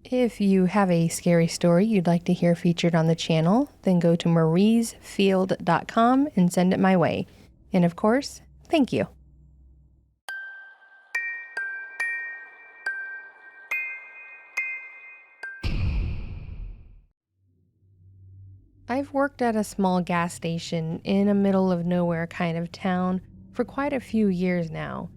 If you have a scary story you'd like to hear featured on the channel, then go to mariesfield.com and send it my way. And of course, thank you. I've worked at a small gas station in a middle of nowhere kind of town for quite a few years now.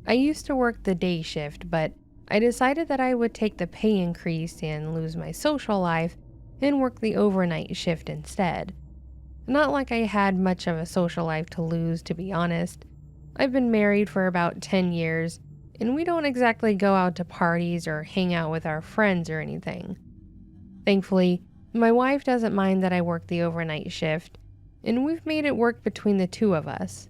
I used to work the day shift, but I decided that I would take the pay increase and lose my social life and work the overnight shift instead. Not like I had much of a social life to lose, to be honest. I've been married for about 10 years, and we don't exactly go out to parties or hang out with our friends or anything. Thankfully, my wife doesn't mind that I work the overnight shift, and we've made it work between the two of us.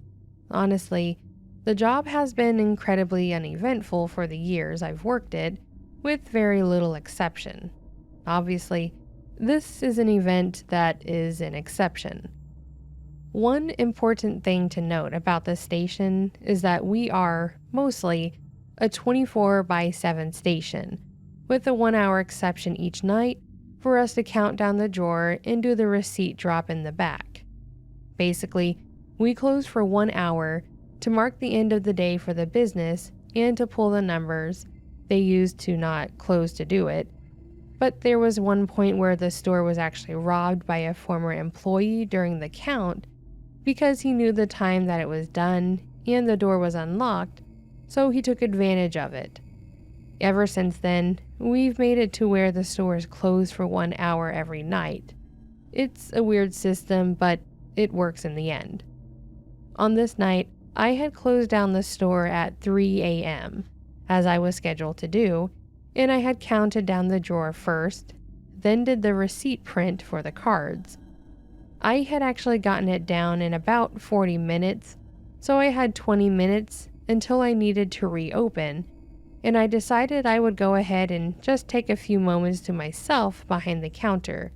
Honestly, the job has been incredibly uneventful for the years I've worked it, with very little exception. Obviously, this is an event that is an exception. One important thing to note about this station is that we are, mostly, a 24/7 station, with a 1-hour exception each night for us to count down the drawer and do the receipt drop in the back. Basically, we close for 1 hour to mark the end of the day for the business and to pull the numbers. They used to not close to do it. But there was one point where the store was actually robbed by a former employee during the count because he knew the time that it was done and the door was unlocked, so he took advantage of it. Ever since then, we've made it to where the store is closed for 1 hour every night. It's a weird system, but it works in the end. On this night, I had closed down the store at 3 a.m., as I was scheduled to do, and I had counted down the drawer first, then did the receipt print for the cards. I had actually gotten it down in about 40 minutes, so I had 20 minutes until I needed to reopen, and I decided I would go ahead and just take a few moments to myself behind the counter,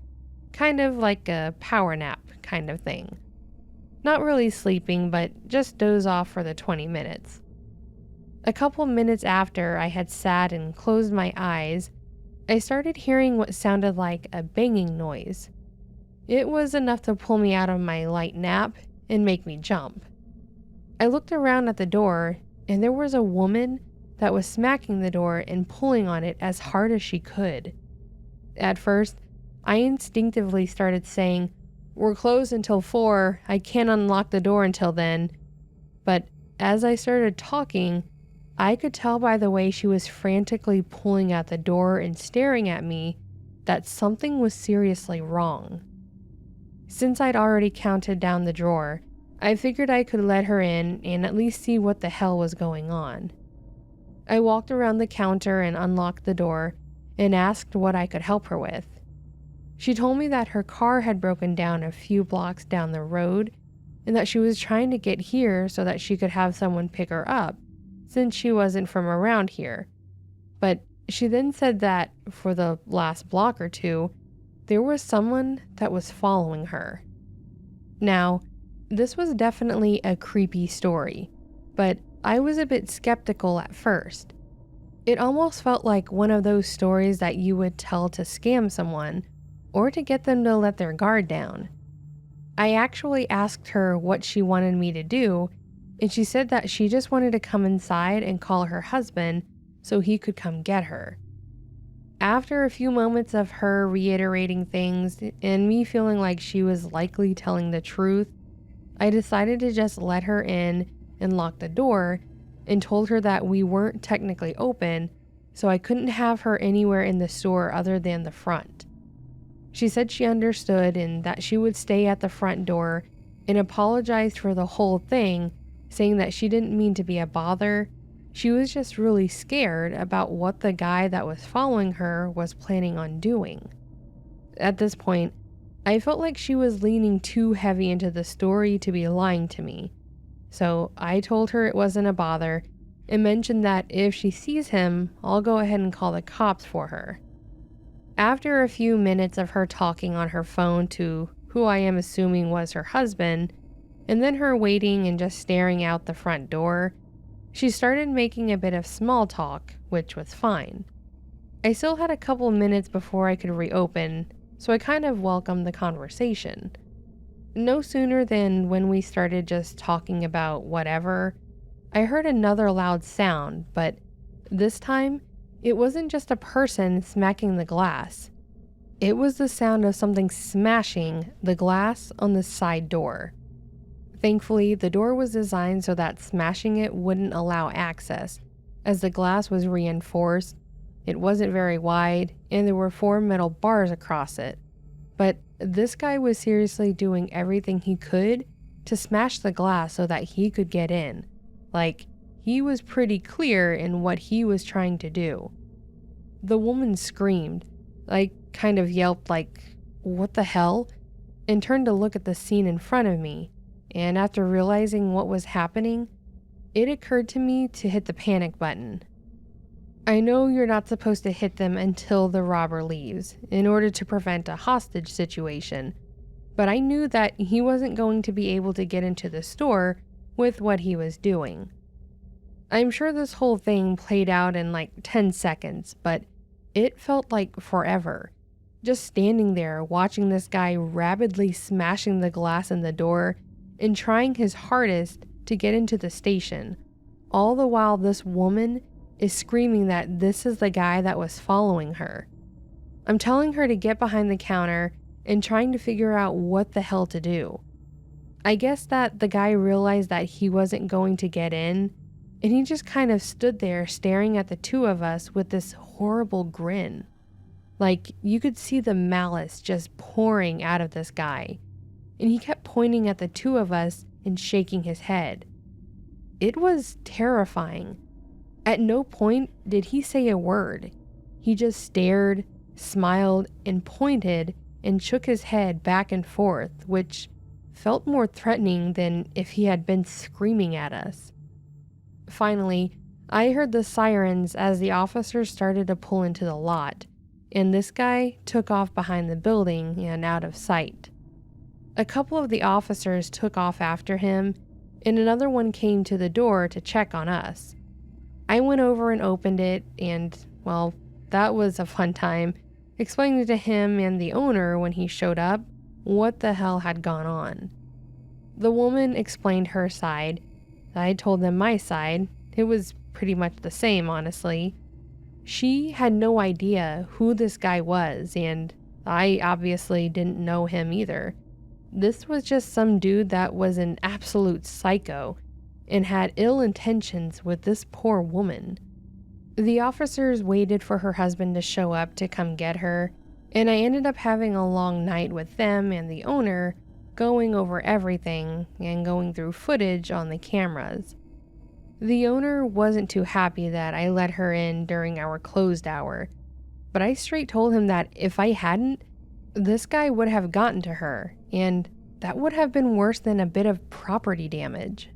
kind of like a power nap kind of thing. Not really sleeping, but just doze off for the 20 minutes. A couple minutes after I had sat and closed my eyes, I started hearing what sounded like a banging noise. It was enough to pull me out of my light nap and make me jump. I looked around at the door, and there was a woman that was smacking the door and pulling on it as hard as she could. At first, I instinctively started saying, "We're closed until 4, I can't unlock the door until then." But as I started talking, I could tell by the way she was frantically pulling at the door and staring at me that something was seriously wrong. Since I'd already counted down the drawer, I figured I could let her in and at least see what the hell was going on. I walked around the counter and unlocked the door and asked what I could help her with. She told me that her car had broken down a few blocks down the road and that she was trying to get here so that she could have someone pick her up, since she wasn't from around here. But she then said that for the last block or two, there was someone that was following her. Now, this was definitely a creepy story, but I was a bit skeptical at first. It almost felt like one of those stories that you would tell to scam someone or to get them to let their guard down. I actually asked her what she wanted me to do, and she said that she just wanted to come inside and call her husband so he could come get her. After a few moments of her reiterating things and me feeling like she was likely telling the truth, I decided to just let her in and lock the door and told her that we weren't technically open, so I couldn't have her anywhere in the store other than the front. She said she understood and that she would stay at the front door and apologized for the whole thing, saying that she didn't mean to be a bother. She was just really scared about what the guy that was following her was planning on doing. At this point, I felt like she was leaning too heavy into the story to be lying to me. So I told her it wasn't a bother and mentioned that if she sees him, I'll go ahead and call the cops for her. After a few minutes of her talking on her phone to who I am assuming was her husband, and then her waiting and just staring out the front door, she started making a bit of small talk, which was fine. I still had a couple minutes before I could reopen, so I kind of welcomed the conversation. No sooner than when we started just talking about whatever, I heard another loud sound, but this time, it wasn't just a person smacking the glass. It was the sound of something smashing the glass on the side door. Thankfully, the door was designed so that smashing it wouldn't allow access, as the glass was reinforced. It wasn't very wide, and there were 4 metal bars across it. But this guy was seriously doing everything he could to smash the glass so that he could get in. Like, he was pretty clear in what he was trying to do. The woman screamed, kind of yelped "What the hell?" and turned to look at the scene in front of me. And after realizing what was happening, it occurred to me to hit the panic button. I know you're not supposed to hit them until the robber leaves, in order to prevent a hostage situation, but I knew that he wasn't going to be able to get into the store with what he was doing. I'm sure this whole thing played out in 10 seconds, but it felt like forever. Just standing there watching this guy rapidly smashing the glass in the door and trying his hardest to get into the station, all the while this woman is screaming that this is the guy that was following her. I'm telling her to get behind the counter and trying to figure out what the hell to do. I guess that the guy realized that he wasn't going to get in, and he just kind of stood there staring at the two of us with this horrible grin. You could see the malice just pouring out of this guy, and he kept pointing at the two of us and shaking his head. It was terrifying. At no point did he say a word. He just stared, smiled, and pointed and shook his head back and forth, which felt more threatening than if he had been screaming at us. Finally, I heard the sirens as the officers started to pull into the lot, and this guy took off behind the building and out of sight. A couple of the officers took off after him, and another one came to the door to check on us. I went over and opened it, and, well, that was a fun time, explaining to him and the owner when he showed up what the hell had gone on. The woman explained her side. I told them my side. It was pretty much the same, honestly. She had no idea who this guy was, and I obviously didn't know him either. This was just some dude that was an absolute psycho and had ill intentions with this poor woman. The officers waited for her husband to show up to come get her, and I ended up having a long night with them and the owner, going over everything and going through footage on the cameras. The owner wasn't too happy that I let her in during our closed hour, but I straight told him that if I hadn't, this guy would have gotten to her, and that would have been worse than a bit of property damage.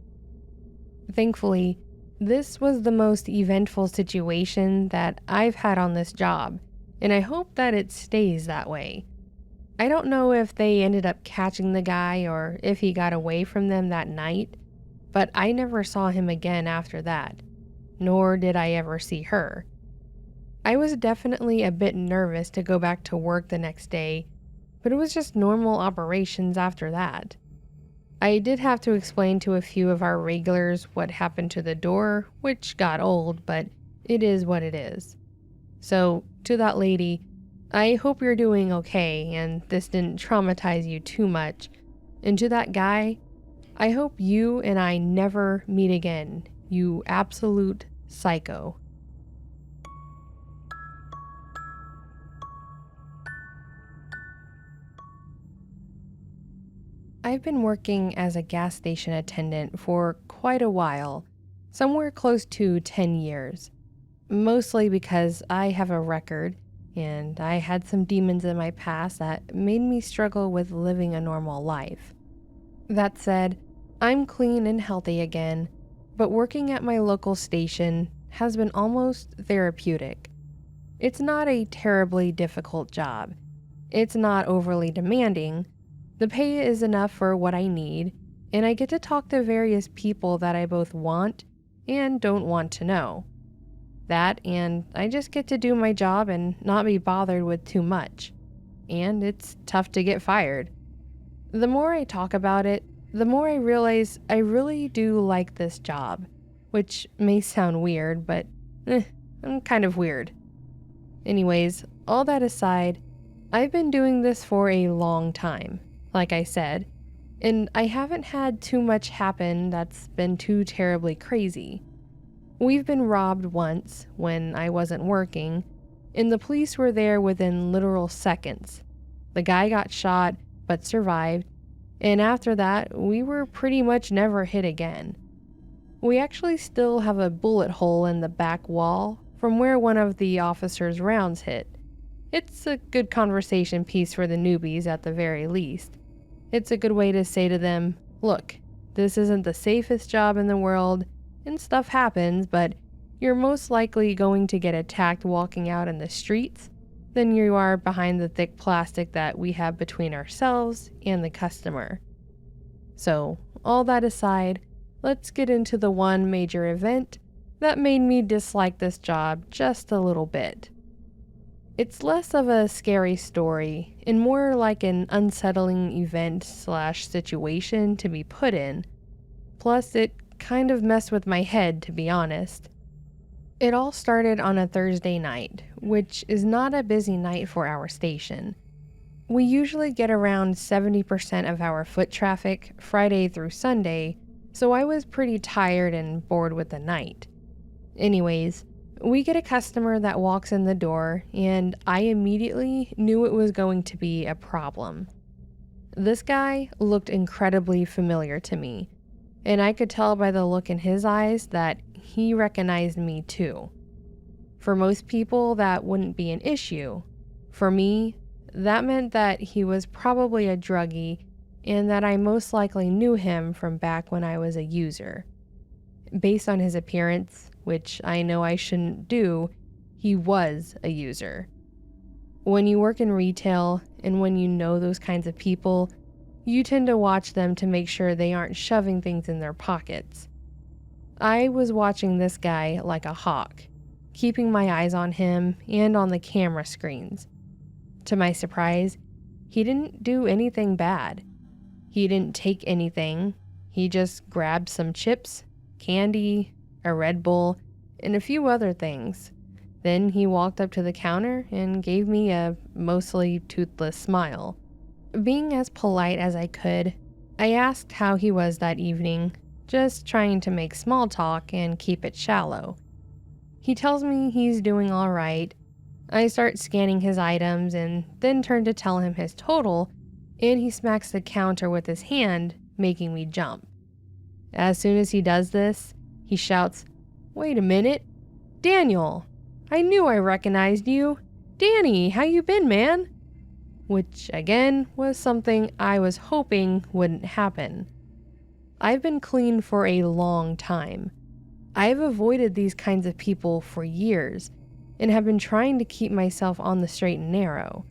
Thankfully, this was the most eventful situation that I've had on this job, and I hope that it stays that way. I don't know if they ended up catching the guy or if he got away from them that night, but I never saw him again after that, nor did I ever see her. I was definitely a bit nervous to go back to work the next day, but it was just normal operations after that. I did have to explain to a few of our regulars what happened to the door, which got old, but it is what it is. So, to that lady, I hope you're doing okay and this didn't traumatize you too much. And to that guy, I hope you and I never meet again, you absolute psycho. I've been working as a gas station attendant for quite a while, somewhere close to 10 years. Mostly because I have a record, and I had some demons in my past that made me struggle with living a normal life. That said, I'm clean and healthy again, but working at my local station has been almost therapeutic. It's not a terribly difficult job. It's not overly demanding. The pay is enough for what I need, and I get to talk to various people that I both want and don't want to know. That, and I just get to do my job and not be bothered with too much. And it's tough to get fired. The more I talk about it, the more I realize I really do like this job, which may sound weird, but I'm kind of weird. Anyways, all that aside, I've been doing this for a long time, like I said, and I haven't had too much happen that's been too terribly crazy. We've been robbed once when I wasn't working, and the police were there within literal seconds. The guy got shot but survived, and after that, we were pretty much never hit again. We actually still have a bullet hole in the back wall from where one of the officer's rounds hit. It's a good conversation piece for the newbies at the very least. It's a good way to say to them, look, this isn't the safest job in the world, and stuff happens, but you're most likely going to get attacked walking out in the streets than you are behind the thick plastic that we have between ourselves and the customer. So, all that aside, let's get into the one major event that made me dislike this job just a little bit. It's less of a scary story and more like an unsettling event/situation to be put in. Plus, it kind of messed with my head, to be honest. It all started on a Thursday night, which is not a busy night for our station. We usually get around 70% of our foot traffic Friday through Sunday, so I was pretty tired and bored with the night. Anyways, we get a customer that walks in the door, and I immediately knew it was going to be a problem. This guy looked incredibly familiar to me, and I could tell by the look in his eyes that he recognized me too. For most people, that wouldn't be an issue. For me, that meant that he was probably a druggie and that I most likely knew him from back when I was a user. Based on his appearance, which I know I shouldn't do, he was a user. When you work in retail and when you know those kinds of people, you tend to watch them to make sure they aren't shoving things in their pockets. I was watching this guy like a hawk, keeping my eyes on him and on the camera screens. To my surprise, he didn't do anything bad. He didn't take anything. He just grabbed some chips, candy, a Red Bull, and a few other things. Then he walked up to the counter and gave me a mostly toothless smile. Being as polite as I could, I asked how he was that evening, just trying to make small talk and keep it shallow. He tells me he's doing all right. I start scanning his items and then turn to tell him his total, and he smacks the counter with his hand, making me jump. As soon as he does this, he shouts, "Wait a minute, Daniel! I knew I recognized you! Danny, how you been, man?" Which, again, was something I was hoping wouldn't happen. I've been clean for a long time. I've avoided these kinds of people for years and have been trying to keep myself on the straight and narrow.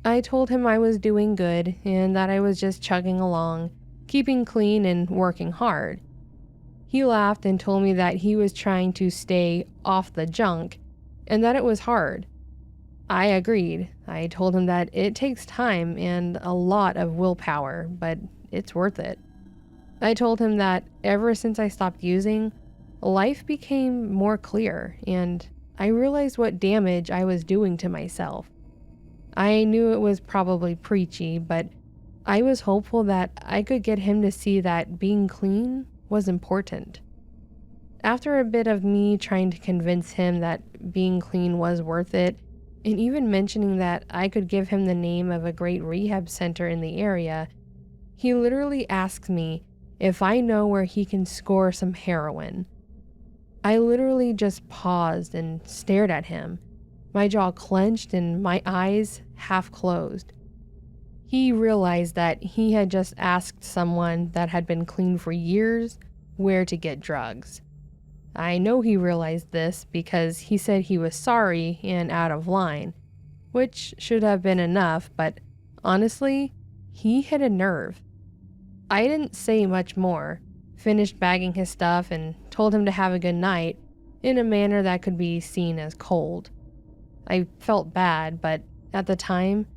I told him I was doing good and that I was just chugging along, keeping clean and working hard. He laughed and told me that he was trying to stay off the junk and that it was hard. I agreed. I told him that it takes time and a lot of willpower, but it's worth it. I told him that ever since I stopped using, life became more clear and I realized what damage I was doing to myself. I knew it was probably preachy, but I was hopeful that I could get him to see that being clean was important. After a bit of me trying to convince him that being clean was worth it, and even mentioning that I could give him the name of a great rehab center in the area, he literally asks me if I know where he can score some heroin. I literally just paused and stared at him, my jaw clenched and my eyes half closed. He realized that he had just asked someone that had been clean for years where to get drugs. I know he realized this because he said he was sorry and out of line, which should have been enough, but honestly, he hit a nerve. I didn't say much more, finished bagging his stuff and told him to have a good night, in a manner that could be seen as cold. I felt bad, but at the time,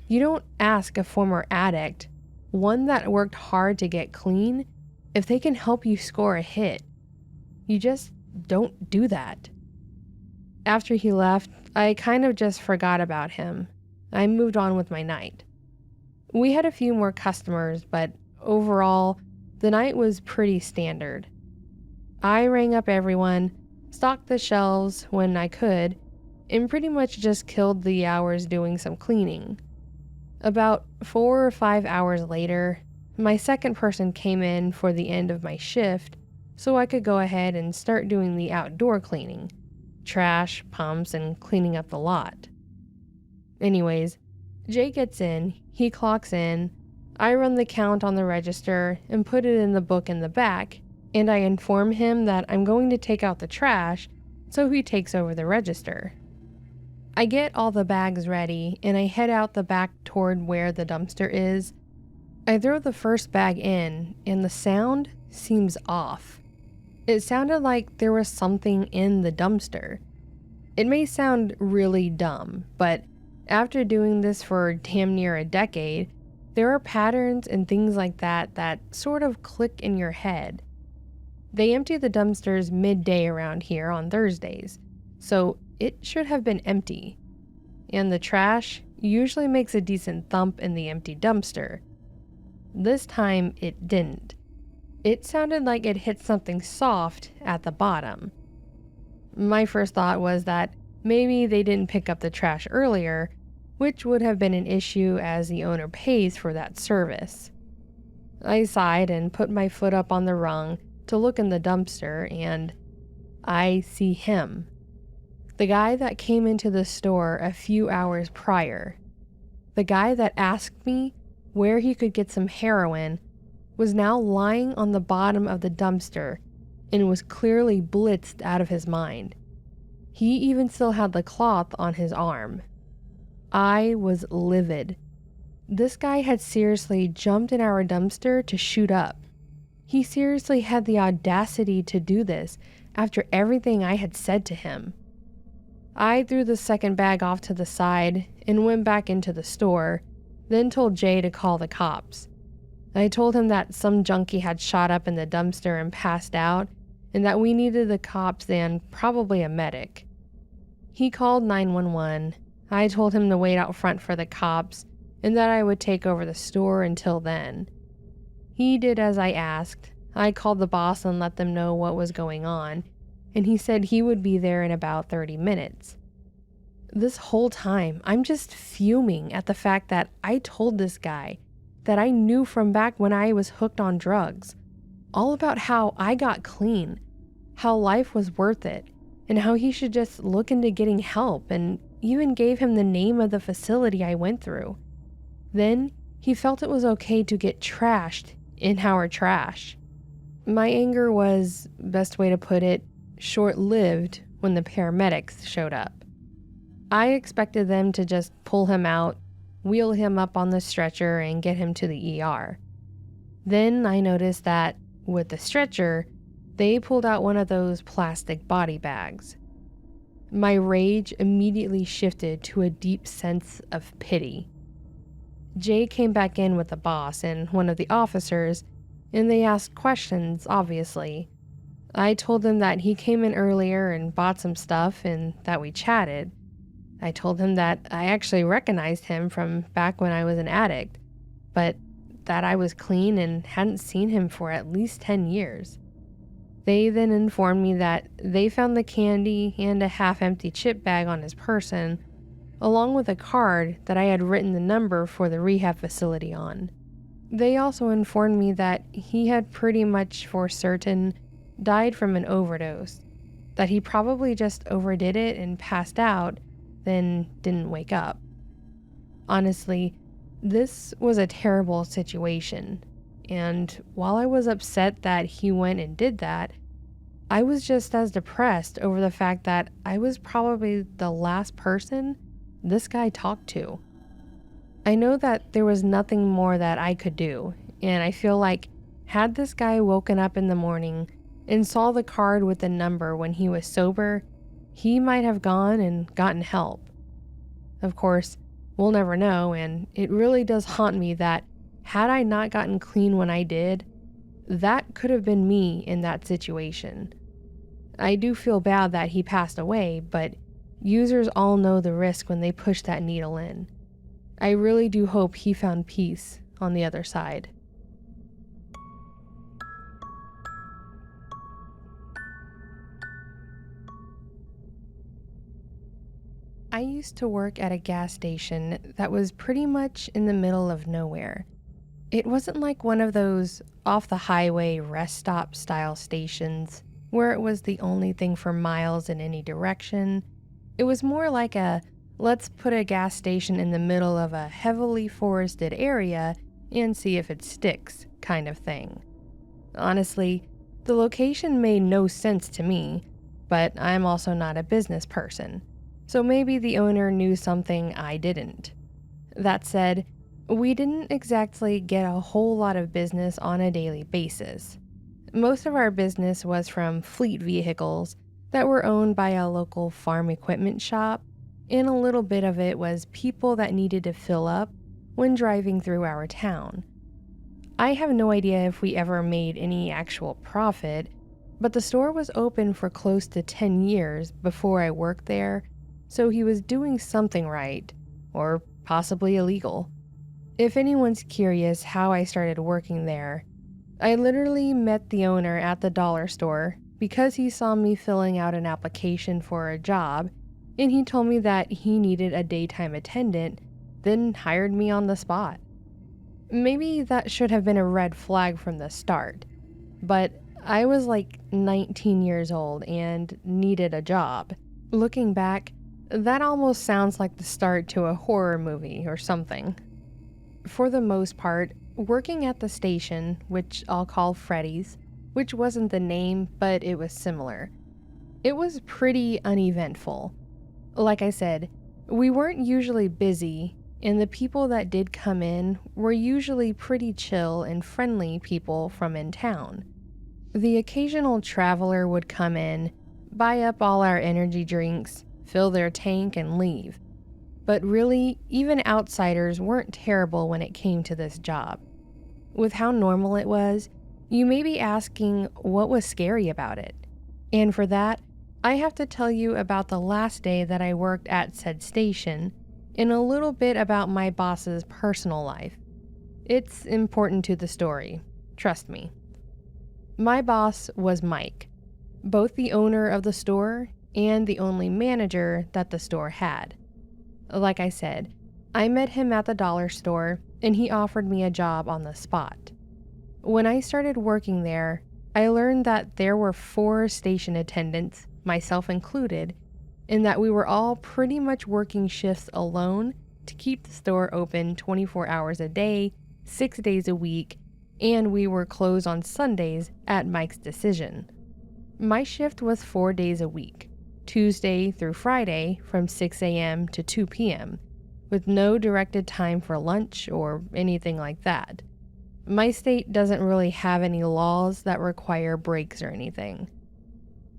you don't ask a former addict, one that worked hard to get clean, if they can help you score a hit. You just don't do that. After he left, I kind of just forgot about him. I moved on with my night. We had a few more customers, but overall, the night was pretty standard. I rang up everyone, stocked the shelves when I could, and pretty much just killed the hours doing some cleaning. About 4 or 5 hours later, my second person came in for the end of my shift so I could go ahead and start doing the outdoor cleaning, trash, pumps, and cleaning up the lot. Anyways, Jay gets in, he clocks in, I run the count on the register and put it in the book in the back, and I inform him that I'm going to take out the trash, so he takes over the register. I get all the bags ready and I head out the back toward where the dumpster is. I throw the first bag in and the sound seems off. It sounded like there was something in the dumpster. It may sound really dumb, but after doing this for damn near a decade, there are patterns and things like that that sort of click in your head. They empty the dumpsters midday around here on Thursdays, so it should have been empty. And the trash usually makes a decent thump in the empty dumpster. This time it didn't. It sounded like it hit something soft at the bottom. My first thought was that maybe they didn't pick up the trash earlier, which would have been an issue as the owner pays for that service. I sighed and put my foot up on the rung to look in the dumpster, and I see him. The guy that came into the store a few hours prior. The guy that asked me where he could get some heroin was now lying on the bottom of the dumpster and was clearly blitzed out of his mind. He even still had the cloth on his arm. I was livid. This guy had seriously jumped in our dumpster to shoot up. He seriously had the audacity to do this after everything I had said to him. I threw the second bag off to the side and went back into the store, then told Jay to call the cops. I told him that some junkie had shot up in the dumpster and passed out, and that we needed the cops and probably a medic. He called 911. I told him to wait out front for the cops and that I would take over the store until then. He did as I asked. I called the boss and let them know what was going on, and he said he would be there in about 30 minutes. This whole time, I'm just fuming at the fact that I told this guy that I knew from back when I was hooked on drugs, all about how I got clean, how life was worth it, and how he should just look into getting help, and even gave him the name of the facility I went through. Then he felt it was okay to get trashed in our trash. My anger was, best way to put it, short-lived when the paramedics showed up. I expected them to just pull him out, wheel him up on the stretcher, and get him to the ER. Then I noticed that, with the stretcher, they pulled out one of those plastic body bags. My rage immediately shifted to a deep sense of pity. Jay came back in with the boss and one of the officers, and they asked questions, obviously. I told them that he came in earlier and bought some stuff and that we chatted. I told him that I actually recognized him from back when I was an addict, but that I was clean and hadn't seen him for at least 10 years. They then informed me that they found the candy and a half-empty chip bag on his person, along with a card that I had written the number for the rehab facility on. They also informed me that he had pretty much for certain died from an overdose, that he probably just overdid it and passed out, then didn't wake up. Honestly, this was a terrible situation, and while I was upset that he went and did that, I was just as depressed over the fact that I was probably the last person this guy talked to. I know that there was nothing more that I could do, and I feel like had this guy woken up in the morning and saw the card with the number when he was sober, he might have gone and gotten help. Of course, we'll never know, and it really does haunt me that had I not gotten clean when I did, that could have been me in that situation. I do feel bad that he passed away, but users all know the risk when they push that needle in. I really do hope he found peace on the other side. I used to work at a gas station that was pretty much in the middle of nowhere. It wasn't like one of those off-the-highway rest stop style stations where it was the only thing for miles in any direction. It was more like a let's put a gas station in the middle of a heavily forested area and see if it sticks kind of thing. Honestly, the location made no sense to me, but I'm also not a business person, so maybe the owner knew something I didn't. That said, we didn't exactly get a whole lot of business on a daily basis. Most of our business was from fleet vehicles that were owned by a local farm equipment shop, and a little bit of it was people that needed to fill up when driving through our town. I have no idea if we ever made any actual profit, but the store was open for close to 10 years before I worked there, so he was doing something right, or possibly illegal. If anyone's curious how I started working there, I literally met the owner at the dollar store because he saw me filling out an application for a job, and he told me that he needed a daytime attendant, then hired me on the spot. Maybe that should have been a red flag from the start, but I was like 19 years old and needed a job. Looking back, that almost sounds like the start to a horror movie or something. For the most part, working at the station, which I'll call Freddy's, which wasn't the name, but it was similar, it was pretty uneventful. Like I said, we weren't usually busy, and the people that did come in were usually pretty chill and friendly people from in town. The occasional traveler would come in, buy up all our energy drinks, fill their tank, and leave. But really, even outsiders weren't terrible when it came to this job. With how normal it was, you may be asking what was scary about it. And for that, I have to tell you about the last day that I worked at said station and a little bit about my boss's personal life. It's important to the story, trust me. My boss was Mike, both the owner of the store and the only manager that the store had. Like I said, I met him at the dollar store and he offered me a job on the spot. When I started working there, I learned that there were 4 station attendants, myself included, and that we were all pretty much working shifts alone to keep the store open 24 hours a day, 6 days a week, and we were closed on Sundays at Mike's decision. My shift was 4 days a week, Tuesday through Friday from 6 a.m. to 2 p.m., with no directed time for lunch or anything like that. My state doesn't really have any laws that require breaks or anything.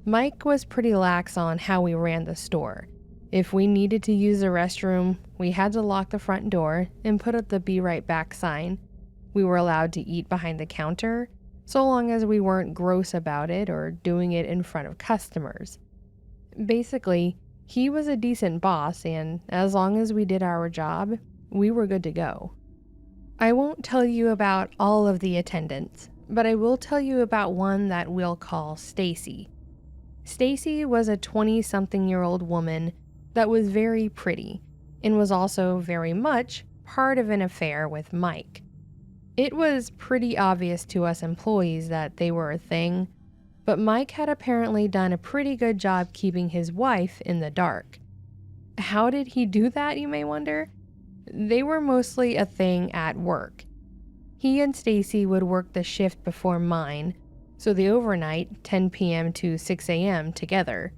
Mike was pretty lax on how we ran the store. If we needed to use the restroom, we had to lock the front door and put up the "Be Right Back" sign. We were allowed to eat behind the counter, so long as we weren't gross about it or doing it in front of customers. Basically, he was a decent boss, and as long as we did our job, we were good to go. I won't tell you about all of the attendants, but I will tell you about one that we'll call Stacy. Stacy was a 20-something-year-old woman that was very pretty and was also very much part of an affair with Mike. It was pretty obvious to us employees that they were a thing, but Mike had apparently done a pretty good job keeping his wife in the dark. How did he do that, you may wonder? They were mostly a thing at work. He and Stacy would work the shift before mine, so the overnight, 10 p.m. to 6 a.m. together.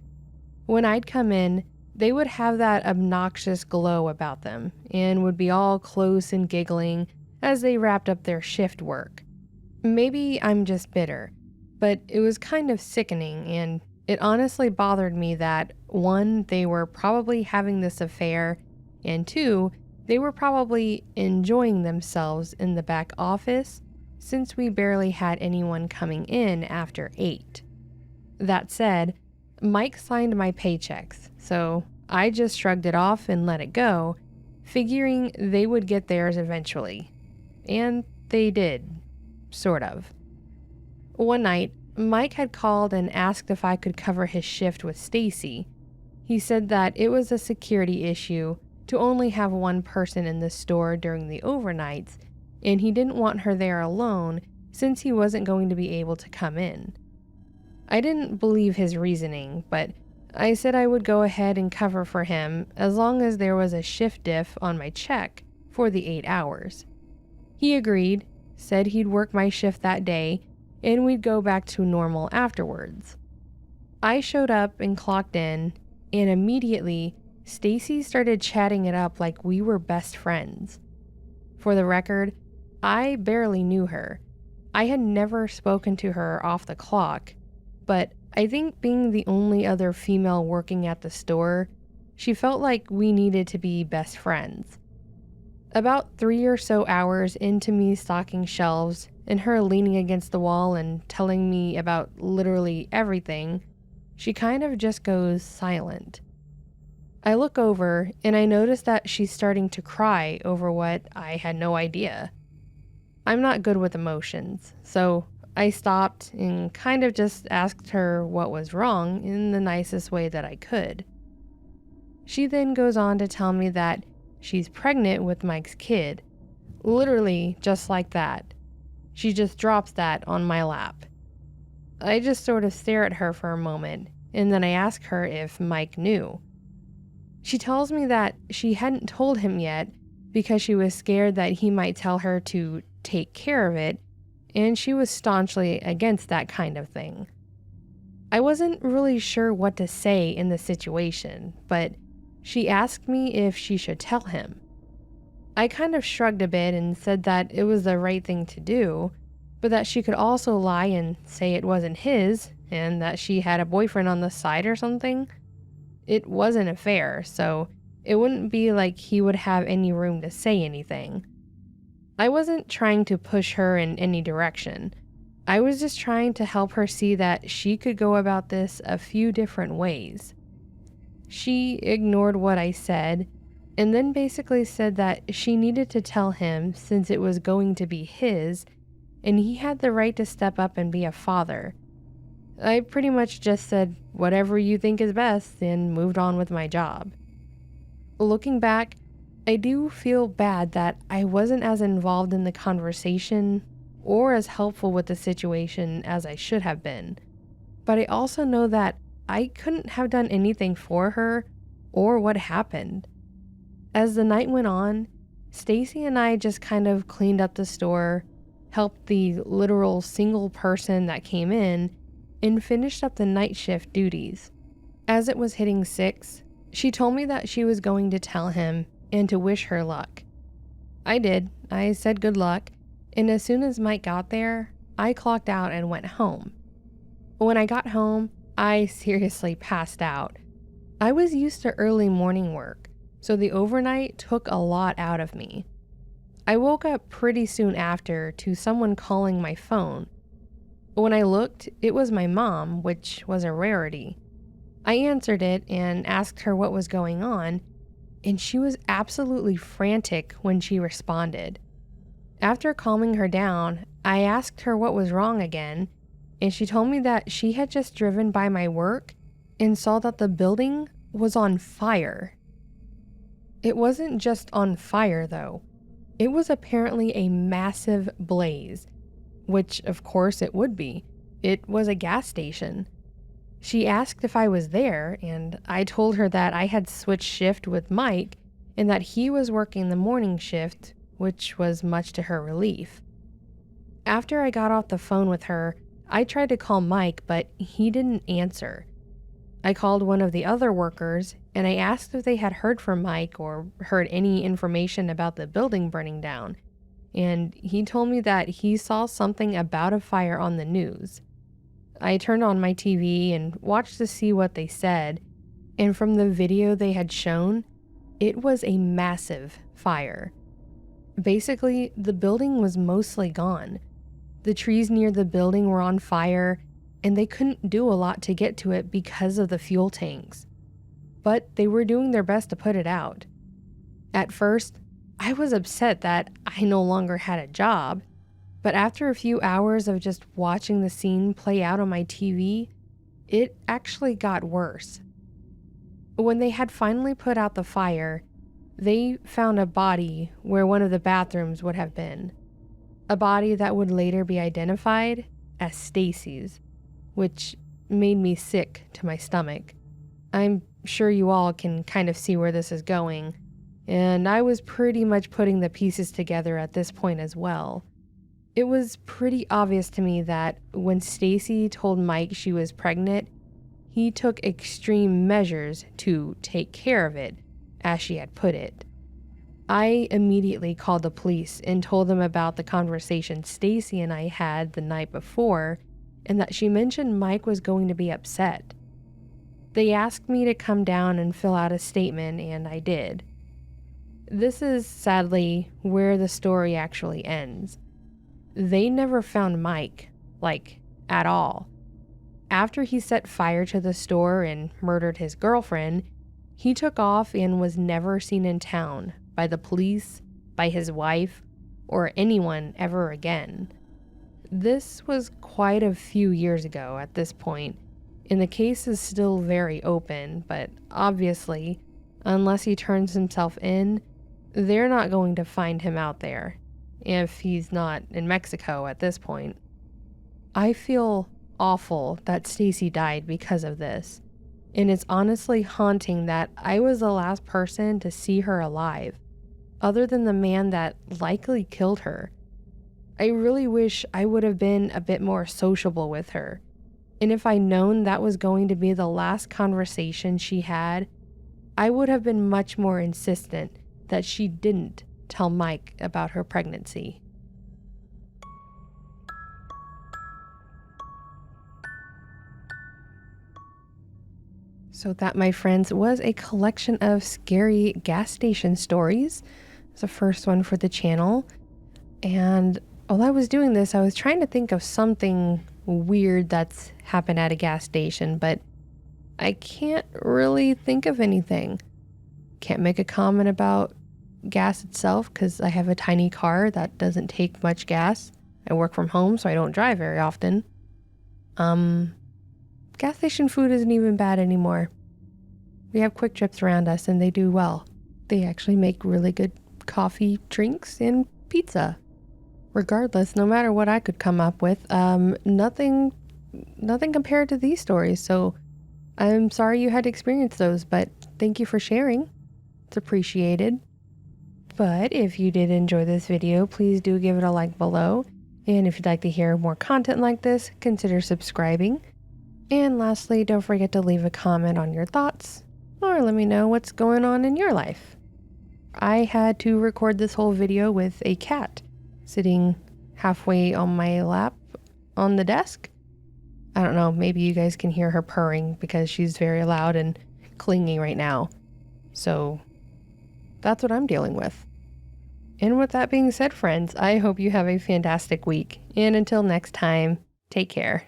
When I'd come in, they would have that obnoxious glow about them and would be all close and giggling as they wrapped up their shift work. Maybe I'm just bitter, But it was kind of sickening, and it honestly bothered me that, one, they were probably having this affair, and two, they were probably enjoying themselves in the back office since we barely had anyone coming in after 8. That said, Mike signed my paychecks, so I just shrugged it off and let it go, figuring they would get theirs eventually. And they did. Sort of. One night, Mike had called and asked if I could cover his shift with Stacy. He said that it was a security issue to only have one person in the store during the overnights, and he didn't want her there alone since he wasn't going to be able to come in. I didn't believe his reasoning, but I said I would go ahead and cover for him as long as there was a shift diff on my check for the 8 hours. He agreed, said he'd work my shift that day, and we'd go back to normal afterwards. I showed up and clocked in, and immediately, Stacy started chatting it up like we were best friends. For the record, I barely knew her. I had never spoken to her off the clock, but I think being the only other female working at the store, she felt like we needed to be best friends. About 3 or so hours into me stocking shelves and her leaning against the wall and telling me about literally everything, she kind of just goes silent. I look over and I notice that she's starting to cry over what I had no idea. I'm not good with emotions, so I stopped and kind of just asked her what was wrong in the nicest way that I could. She then goes on to tell me that she's pregnant with Mike's kid, literally just like that. She just drops that on my lap. I just sort of stare at her for a moment, and then I ask her if Mike knew. She tells me that she hadn't told him yet because she was scared that he might tell her to take care of it, and she was staunchly against that kind of thing. I wasn't really sure what to say in the situation, but she asked me if she should tell him. I kind of shrugged a bit and said that it was the right thing to do, but that she could also lie and say it wasn't his and that she had a boyfriend on the side or something. It was an affair, so it wouldn't be like he would have any room to say anything. I wasn't trying to push her in any direction. I was just trying to help her see that she could go about this a few different ways. She ignored what I said, and then basically said that she needed to tell him since it was going to be his, and he had the right to step up and be a father. I pretty much just said whatever you think is best and moved on with my job. Looking back, I do feel bad that I wasn't as involved in the conversation or as helpful with the situation as I should have been, but I also know that I couldn't have done anything for her or what happened. As the night went on, Stacy and I just kind of cleaned up the store, helped the literal single person that came in, and finished up the night shift duties. As it was hitting 6, she told me that she was going to tell him and to wish her luck. I did. I said good luck, and as soon as Mike got there, I clocked out and went home. When I got home, I seriously passed out. I was used to early morning work, so the overnight took a lot out of me. I woke up pretty soon after to someone calling my phone. When I looked, it was my mom, which was a rarity. I answered it and asked her what was going on, and she was absolutely frantic when she responded. After calming her down, I asked her what was wrong again, and she told me that she had just driven by my work and saw that the building was on fire. It wasn't just on fire, though. It was apparently a massive blaze, which of course it would be. It was a gas station. She asked if I was there, and I told her that I had switched shift with Mike and that he was working the morning shift, which was much to her relief. After I got off the phone with her, I tried to call Mike, but he didn't answer. I called one of the other workers, and I asked if they had heard from Mike or heard any information about the building burning down, and he told me that he saw something about a fire on the news. I turned on my TV and watched to see what they said, and from the video they had shown, it was a massive fire. Basically, the building was mostly gone. The trees near the building were on fire, and they couldn't do a lot to get to it because of the fuel tanks. But they were doing their best to put it out. At first, I was upset that I no longer had a job, but after a few hours of just watching the scene play out on my TV, it actually got worse. When they had finally put out the fire, they found a body where one of the bathrooms would have been. A body that would later be identified as Stacy's, which made me sick to my stomach. I'm sure you all can kind of see where this is going, and I was pretty much putting the pieces together at this point as well. It was pretty obvious to me that when Stacy told Mike she was pregnant, he took extreme measures to take care of it, as she had put it. I immediately called the police and told them about the conversation Stacy and I had the night before, and that she mentioned Mike was going to be upset. They asked me to come down and fill out a statement, and I did. This is sadly where the story actually ends. They never found Mike, at all. After he set fire to the store and murdered his girlfriend, he took off and was never seen in town by the police, by his wife, or anyone ever again. This was quite a few years ago at this point, and the case is still very open, but obviously, unless he turns himself in, they're not going to find him out there, if he's not in Mexico at this point. I feel awful that Stacy died because of this, and it's honestly haunting that I was the last person to see her alive, other than the man that likely killed her. I really wish I would have been a bit more sociable with her, and if I'd known that was going to be the last conversation she had, I would have been much more insistent that she didn't tell Mike about her pregnancy. So that, my friends, was a collection of scary gas station stories. It's the first one for the channel. And while I was doing this, I was trying to think of something weird that's happened at a gas station, but I can't really think of anything. Can't make a comment about gas itself because I have a tiny car that doesn't take much gas. I work from home, so I don't drive very often. Gas station food isn't even bad anymore. We have Quick Trips around us and they do well. They actually make really good coffee, drinks, and pizza. Regardless, no matter what I could come up with, nothing compared to these stories. So I'm sorry you had to experience those, but thank you for sharing. It's appreciated. But if you did enjoy this video, please do give it a like below. And if you'd like to hear more content like this, consider subscribing. And lastly, don't forget to leave a comment on your thoughts, or let me know what's going on in your life. I had to record this whole video with a cat sitting halfway on my lap on the desk. I don't know, maybe you guys can hear her purring because she's very loud and clingy right now. So that's what I'm dealing with. And with that being said, friends, I hope you have a fantastic week. And until next time, take care.